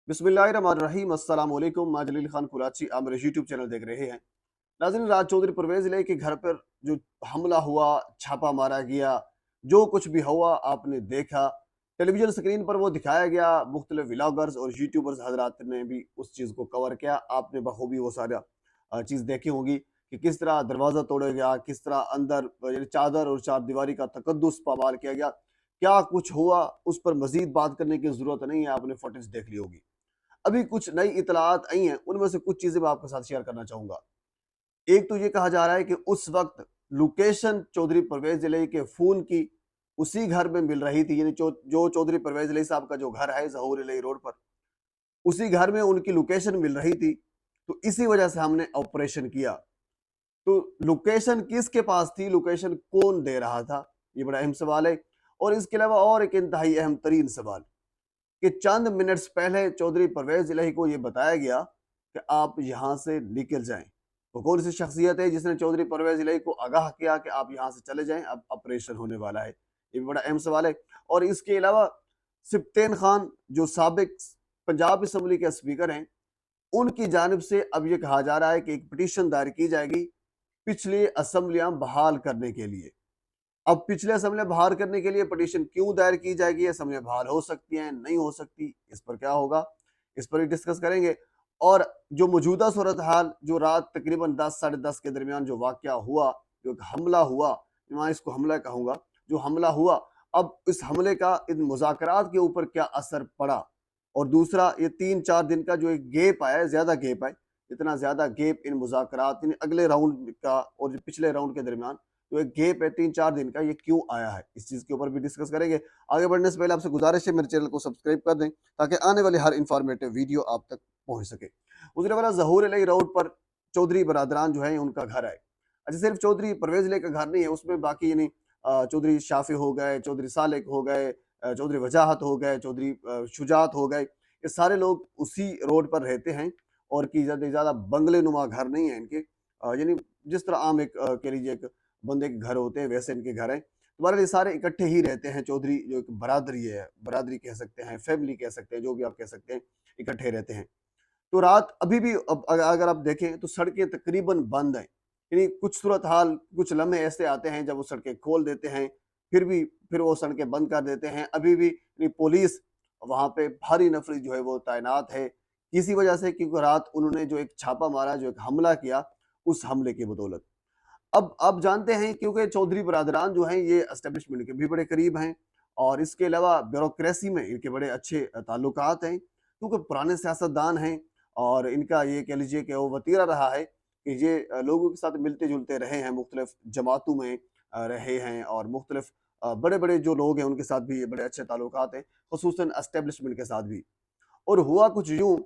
बिस्मिल्लाहिर्रहमानिर्रहीम अस्सलाम वालेकुम। मैं जलील खान कुराची, आप मेरे यूट्यूब चैनल देख रहे हैं। नाज़रीन, राज चौधरी परवेज़ इलाही के घर पर जो हमला हुआ, छापा मारा गया, जो कुछ भी हुआ आपने देखा। टेलीविज़न स्क्रीन पर वो दिखाया गया, मुख्तलिफ व्लॉगर्स और यूट्यूबर्स हज़रात ने भी उस चीज़ को कवर किया। आपने बखूबी वो सारा चीज़ देखी होगी कि किस तरह दरवाज़ा तोड़ा गया, किस तरह अंदर यानी चादर और चारदीवारी का तकद्दुस पामाल किया गया। क्या कुछ हुआ, उस पर मज़ीद बात करने की ज़रूरत नहीं है, आपने फुटेज देख ली होगी। अभी कुछ नई इत्तलात आई हैं, उनमें से कुछ चीज़ें मैं आपके साथ शेयर करना चाहूँगा। एक तो ये कहा जा रहा है कि उस वक़्त लोकेशन चौधरी परवेज़ इलाही के फ़ोन की उसी घर में मिल रही थी, यानी जो चौधरी परवेज़ इलाही साहब का जो घर है ज़हूर इलाही रोड पर, उसी घर में उनकी लोकेशन मिल रही थी। तो इसी वजह से हमने ऑपरेशन किया। तो लोकेशन किसके पास थी, लोकेशन कौन दे रहा था? ये बड़ा अहम सवाल है। और इसके अलावा और एक इंतहाई अहम तरीन सवाल कि चंद मिनट्स पहले चौधरी परवेज इलाही को यह बताया गया कि आप यहां से निकल जाएं। वो कौन सी शख्सियत है जिसने चौधरी परवेज इलाही को आगाह किया कि आप यहां से चले जाएं, अब ऑपरेशन होने वाला है? ये भी बड़ा अहम सवाल है। और इसके अलावा सिप्तेन खान जो साबिक पंजाब असम्बली के स्पीकर हैं, उनकी जानिब से अब यह कहा जा रहा है कि एक पिटीशन दायर की जाएगी पिछली असम्बलियां बहाल करने के लिए। अब पिछले असम्बलियां बहाल करने के लिए पिटीशन क्यों दायर की जाएगी? असम्बलियां बहाल हो सकती हैं, नहीं हो सकती, इस पर क्या होगा, इस पर भी डिस्कस करेंगे। और जो मौजूदा सूरत हाल, जो रात तकरीबन 10 साढ़े 10 के दरमियान जो वाकया हुआ, जो एक हमला हुआ, मैं इसको हमला कहूंगा, जो हमला हुआ, अब इस हमले का इन मुज़ाकरात के ऊपर क्या असर पड़ा? और दूसरा, ये 3-4 दिन का जो एक गैप आया है, ज्यादा गैप है, इतना ज्यादा गैप इन मुज़ाकरात, इन अगले राउंड का और जो पिछले राउंड के दरमियान जो एक गैप है 3-4 दिन का, ये क्यों आया है? इस चीज़ के ऊपर भी डिस्कस करेंगे। आगे बढ़ने से पहले आपसे गुज़ारिश है मेरे चैनल को सब्सक्राइब कर दें, ताकि आने वाली हर इन्फॉर्मेटिव वीडियो आप तक पहुँच सके। गुजरे वाला ज़हूर इलाही रोड पर चौधरी बरादरान जो है उनका घर है। अच्छा, सिर्फ चौधरी परवेज़ इलाही का घर नहीं है, उसमें बाकी यानी चौधरी शाफ़ी हो गए, चौधरी सालेक हो गए, चौधरी वजाहत हो गए, चौधरी शुजात हो गए, ये सारे लोग उसी रोड पर रहते हैं। और कि ज़्यादा बंगले नुमा घर नहीं है इनके। यानी जिस तरह आम एक कह लीजिए एक बंदे के घर होते हैं, वैसे इनके घर हैं। तुम्हारे लिए सारे इकट्ठे ही रहते हैं। चौधरी जो एक बरादरी है, बरादरी कह सकते हैं, फैमिली कह सकते हैं, जो भी आप कह सकते हैं, इकट्ठे रहते हैं। तो रात अभी भी अब अगर आप देखें तो सड़कें तकरीबन बंद हैं। यानी कुछ सूरत हाल, कुछ लम्हे ऐसे आते हैं जब वो सड़कें खोल देते हैं, फिर वो सड़कें बंद कर देते हैं। अभी भी यानी पुलिस वहाँ पे भारी नफरी जो है वो तैनात है। इसी वजह से क्योंकि रात उन्होंने जो एक छापा मारा, जो एक हमला किया, उस हमले की बदौलत। अब आप जानते हैं क्योंकि चौधरी बरादरान जो हैं ये एस्टेब्लिशमेंट के भी बड़े करीब हैं, और इसके अलावा ब्यूरोक्रेसी में इनके बड़े अच्छे ताल्लुकात हैं, क्योंकि पुराने सियासतदान हैं। और इनका ये कह लीजिए कि वो वतीरा रहा है कि ये लोगों के साथ मिलते जुलते रहे हैं, मुख्तलिफ जमातों में रहे हैं, और मुख्तलिफ बड़े बड़े जो लोग हैं उनके साथ भी ये बड़े अच्छे ताल्लुकात हैं, खसूसन एस्टेब्लिशमेंट के साथ भी। और हुआ कुछ यूं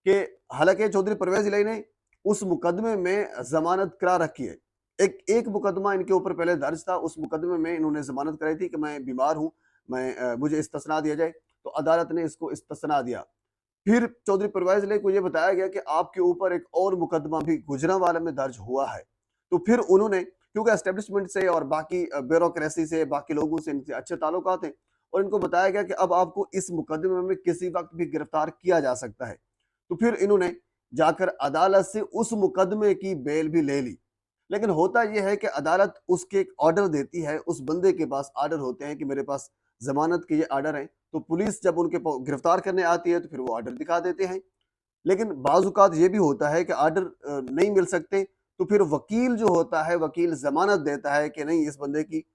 कि हालांकि चौधरी परवेज इलाही ने उस मुकदमे में जमानत करा रखी है। एक एक मुकदमा इनके ऊपर पहले दर्ज था, उस मुकदमे में इन्होंने जमानत कराई थी कि मैं बीमार हूं, मुझे इस्तिस्ना दिया जाए। तो अदालत ने इसको इस्तिस्ना दिया। फिर चौधरी परवेज इलाही को यह बताया गया कि आपके ऊपर एक और मुकदमा भी गुजरांवाला में दर्ज हुआ है। तो फिर उन्होंने, क्योंकि एस्टेब्लिशमेंट से और बाकी ब्यूरोक्रेसी से, बाकी लोगों से इनसे अच्छे ताल्लुकात हैं, और इनको बताया गया कि अब आपको इस मुकदमे में किसी वक्त भी गिरफ्तार किया जा सकता है। तो फिर इन्होंने जाकर अदालत से उस मुकदमे की बेल भी ले ली। लेकिन होता यह है कि अदालत उसके एक ऑर्डर देती है, उस बंदे के पास ऑर्डर होते हैं कि मेरे पास जमानत के ये ऑर्डर हैं। तो पुलिस जब उनके गिरफ्तार करने आती है तो फिर वो ऑर्डर दिखा देते हैं। लेकिन बाज़-औक़ात ये भी होता है कि ऑर्डर नहीं मिल सकते, तो फिर वकील जो होता है, वकील ज़मानत देता है कि नहीं, इस बंदे की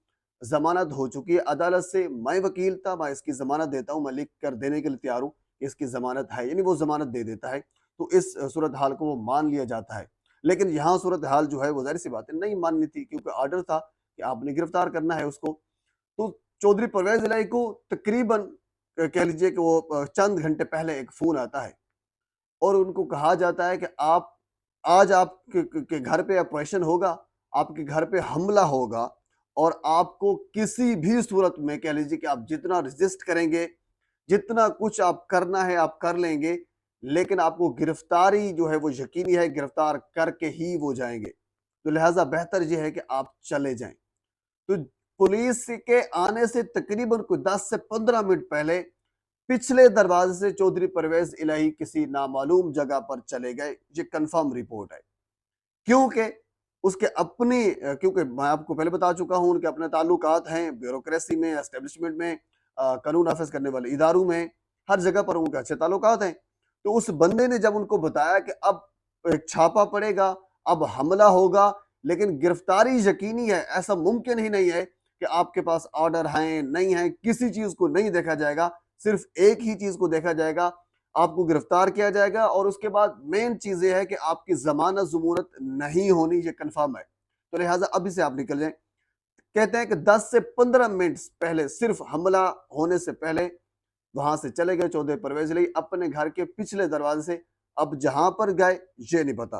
ज़मानत हो चुकी है अदालत से, मैं वकील था, मैं इसकी ज़मानत देता हूँ, मैं लिख कर देने के लिए तैयार हूँ, इसकी ज़मानत है, यानी वो ज़मानत दे देता है। तो इस सूरत हाल को वो मान लिया जाता है। लेकिन यहाँ सूरत हाल जो है वो ज़ाहिर-सी बात है नहीं माननी थी, क्योंकि ऑर्डर था कि आपने गिरफ्तार करना है उसको। तो चौधरी परवेज़ इलाही को तकरीबन कह लीजिए कि वो चंद घंटे पहले एक फ़ोन आता है, और उनको कहा जाता है कि आप आज आपके घर पे ऑपरेशन होगा, आपके घर पे हमला होगा, और आपको किसी भी सूरत में कह लीजिए कि आप जितना रेज़िस्ट करेंगे, जितना कुछ आप करना है आप कर लेंगे, लेकिन आपको गिरफ्तारी जो है वो यकीनी है, गिरफ्तार करके ही वो जाएँगे। तो लिहाज़ा बेहतर ये है कि आप चले जाएँ। तो पुलिस के आने से तकरीबन कोई 10 से 15 मिनट पहले पिछले दरवाजे से चौधरी परवेज इलाही किसी नामालूम जगह पर चले गए। ये कंफर्म रिपोर्ट है, क्योंकि उसके अपनी क्योंकि मैं आपको पहले बता चुका हूं उनके अपने ताल्लुकात हैं ब्यूरोक्रेसी में, एस्टेब्लिशमेंट में, कानून नाफिज करने वाले इदारों में, हर जगह पर उनके अच्छे ताल्लुकात हैं। तो उस बंदे ने जब उनको बताया कि अब एक छापा पड़ेगा, अब हमला होगा, लेकिन गिरफ्तारी यकीनी है, ऐसा मुमकिन ही नहीं है कि आपके पास ऑर्डर हैं नहीं है, किसी चीज को नहीं देखा जाएगा, सिर्फ एक ही चीज को देखा जाएगा, आपको गिरफ्तार किया जाएगा और उसके बाद मेन चीज ये है कि आपकी जमानत जमूनत नहीं होनी, ये कंफर्म है। तो लिहाजा अभी से आप निकल जाएं। कहते हैं कि 10 से 15 मिनट पहले, सिर्फ हमला होने से पहले वहां से चले गए चौधरी परवेज इलाही अपने घर के पिछले दरवाजे से। अब जहां पर गए ये नहीं पता।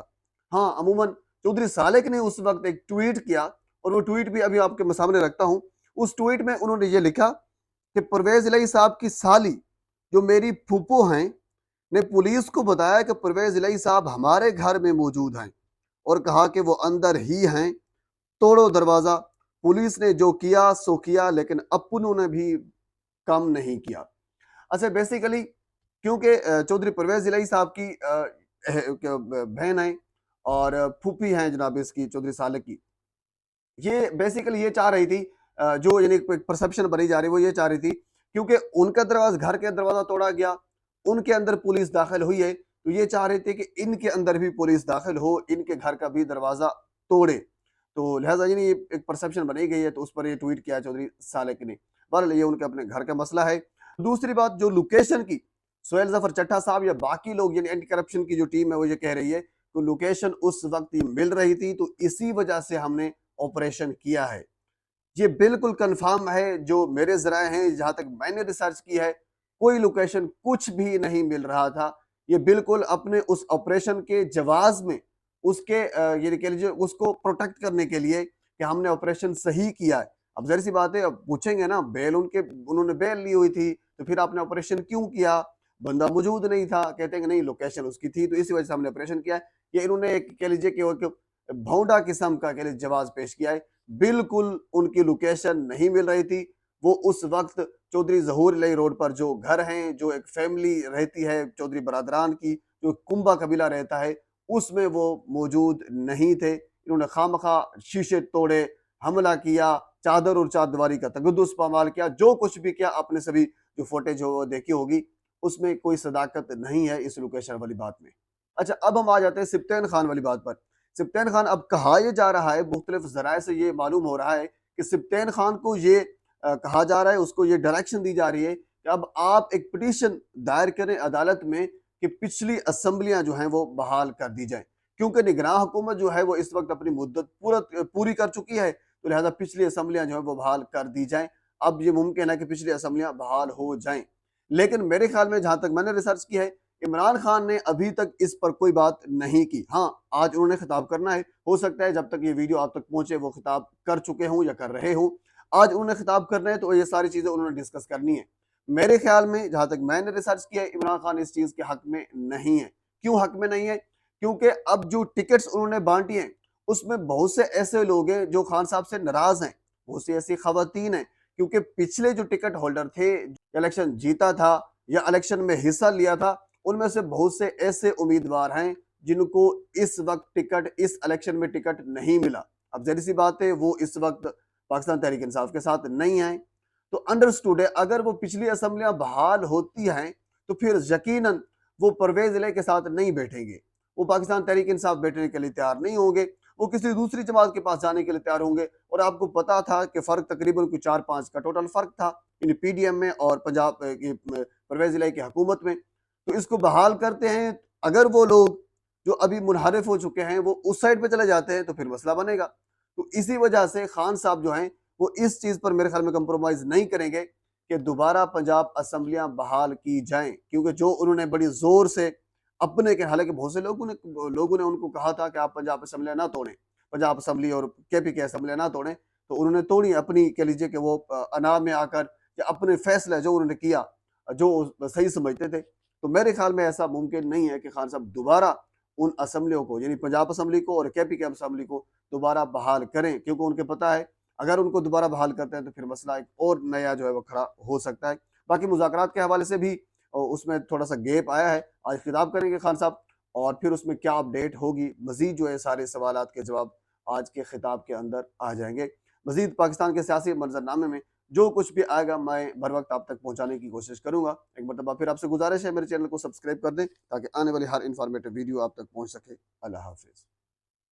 हाँ, अमूमन चौधरी सालेक ने उस वक्त एक ट्वीट किया और वो ट्वीट भी अभी आपके सामने रखता हूं। उस ट्वीट में उन्होंने ये लिखा कि परवेज इलाही साहब की साली जो मेरी फूफो हैं ने पुलिस को बताया कि परवेज इलाही साहब हमारे घर में मौजूद हैं और कहा कि वो अंदर ही हैं, तोड़ो दरवाजा। पुलिस ने जो किया सो किया, लेकिन अपनों ने भी कम नहीं किया। अच्छा, बेसिकली क्योंकि चौधरी परवेज इलाही साहब की बहन है और फूफी हैं जनाब इसकी चौधरी साले की, ये बेसिकली ये चाह रही थी, जो यानी परसेप्शन बनी जा रही वो ये चाह रही थी, क्योंकि उनका दरवाजा, घर के दरवाजा तोड़ा गया, उनके अंदर पुलिस दाखिल हुई है, तो ये चाह रहे थे कि इनके अंदर भी पुलिस दाखिल हो, इनके घर का भी दरवाजा तोड़े। तो लिहाजा ये एक परसेप्शन बनी गई है, तो उस पर ये ट्वीट किया चौधरी सालेक ने। बहरहाल ये उनके अपने घर का मसला है। दूसरी बात, जो लोकेशन की, सोहेल जफर चट्टा साहब या बाकी लोग यानी एंटी करप्शन की जो टीम है वो ये कह रही है कि लोकेशन उस वक्त ही मिल रही थी, तो इसी वजह से हमने ऑपरेशन किया है। ये बिल्कुल कंफर्म है, जो मेरे जराए हैं, जहां तक मैंने रिसर्च की है, कोई लोकेशन कुछ भी नहीं मिल रहा था। ये बिल्कुल अपने उस ऑपरेशन के जवाज में उसके ये कह लीजिए उसको प्रोटेक्ट करने के लिए कि हमने ऑपरेशन सही किया है। अब जहरी सी बात है, अब पूछेंगे ना, उन्होंने बेल ली हुई थी, तो फिर आपने ऑपरेशन क्यों किया? बंदा मौजूद नहीं था, कहते हैं कि नहीं लोकेशन उसकी थी, तो इसी वजह से हमने ऑपरेशन किया है। ये इन्होंने एक कह लीजिए कि भौंडा किस्म का कह लीजिए जवाब पेश किया है। बिल्कुल उनकी लोकेशन नहीं मिल रही थी। वो उस वक्त चौधरी जहूर इलाही रोड पर जो घर हैं, जो एक फैमिली रहती है चौधरी बरादरान की, जो कुंभा कबीला रहता है, उसमें वो मौजूद नहीं थे। इन्होंने खामखा शीशे तोड़े, हमला किया, चादर और चारदीवारी का तगद्दुस पामाल किया, जो कुछ भी किया। आपने सभी जो फुटेज हो देखी होगी, उसमें कोई सदाकत नहीं है इस लोकेशन वाली बात में। अच्छा, अब हम आ जाते हैं सिप्तैन खान वाली बात पर। सिप्तैन खान, अब कहा यह जा रहा है, मुख्तलिफ जराए से ये मालूम हो रहा है कि सिप्तैन खान को ये कहा जा रहा है, उसको ये डायरेक्शन दी जा रही है कि अब आप एक पिटीशन दायर करें अदालत में कि पिछली असम्बलियां जो हैं वो बहाल कर दी जाएं, क्योंकि निगरान हुकूमत जो है वो इस वक्त अपनी मुद्दत पूरी कर चुकी है, तो लिहाजा पिछली असम्बलियां जो है वो बहाल कर दी जाएं। अब ये मुमकिन है कि पिछली असम्बलियां बहाल हो जाएं, लेकिन मेरे ख्याल में जहां तक मैंने रिसर्च की है, इमरान खान ने अभी तक इस पर कोई बात नहीं की। हाँ, आज उन्होंने खिताब करना है, हो सकता है जब तक ये वीडियो आप तक पहुंचे वो खिताब कर चुके हों या कर रहे हों। आज उन्होंने खिताब करना है, तो ये सारी चीजें उन्होंने डिस्कस करनी है। मेरे ख्याल में जहां तक मैंने रिसर्च किया है, इमरान खान इस चीज के हक में नहीं है। क्यों हक में नहीं है? क्योंकि अब जो टिकट्स उन्होंने बांटी हैं, उसमें बहुत से ऐसे लोग हैं जो खान साहब से नाराज हैं, बहुत सी ऐसी खवातीन हैं, क्योंकि पिछले जो टिकट होल्डर थे, इलेक्शन जीता था या इलेक्शन में हिस्सा लिया था, उनमें से बहुत से ऐसे उम्मीदवार हैं जिनको इस वक्त टिकट, इस इलेक्शन में टिकट नहीं मिला। अब जहरी सी बात है, वो इस वक्त पाकिस्तान तहरीक इंसाफ के साथ नहीं आए, तो अंडरस्टूड है, अगर वो पिछली असम्बलियां बहाल होती हैं तो फिर यकीनन वो परवेज इलाही के साथ नहीं बैठेंगे, वो पाकिस्तान तहरीक इंसाफ बैठने के लिए तैयार नहीं होंगे, वो किसी दूसरी जमात के पास जाने के लिए तैयार होंगे। और आपको पता था कि फर्क तकरीबन कुछ 4-5 का टोटल फर्क था इन पीडीएम में और पंजाब की परवेज इलाही की हुकूमत में। तो इसको बहाल करते हैं, अगर वो लोग जो अभी मुनहरिफ हो चुके हैं वो उस साइड पे चले जाते हैं तो फिर मसला बनेगा। तो इसी वजह से खान साहब जो हैं वो इस चीज पर मेरे ख्याल में कंप्रोमाइज नहीं करेंगे कि दोबारा पंजाब असम्बलियां बहाल की जाएं, क्योंकि जो उन्होंने बड़ी जोर से अपने के, हालांकि बहुत से लोगों ने उनको कहा था कि आप पंजाब असम्बलियां ना तोड़ें, पंजाब असम्बली और केपी के असम्बलियां ना तोड़ें, तो उन्होंने तोड़ी अपनी, कह लीजिए कि वो अना में आकर या अपने फैसला जो उन्होंने किया जो सही समझते थे। तो मेरे ख्याल में ऐसा मुमकिन नहीं है कि खान साहब दोबारा उन असम्बलियों को, यानी पंजाब असम्बली को और केपी के असम्बली को दोबारा बहाल करें, क्योंकि उनको पता है अगर उनको दोबारा बहाल करते हैं तो फिर मसला एक और नया जो है वो खड़ा हो सकता है। बाकी मुज़ाकरात के हवाले से भी उसमें थोड़ा-सा गैप आया है। आज खिताब करेंगे खान साहब और फिर उसमें क्या अपडेट होगी, मज़ीद जो है सारे सवालात के जवाब आज के खिताब के अंदर आ जाएँगे। मज़ीद पाकिस्तान के सियासी मंज़रनामे में जो कुछ भी आएगा मैं बर वक़्त आप तक पहुँचाने की कोशिश करूँगा। एक मरतबा फिर आपसे गुज़ारिश है मेरे चैनल को सब्सक्राइब कर दें ताकि आने वाली हर इन्फॉर्मेटिव वीडियो आप तक पहुँच सके। अल्लाह हाफ़िज़।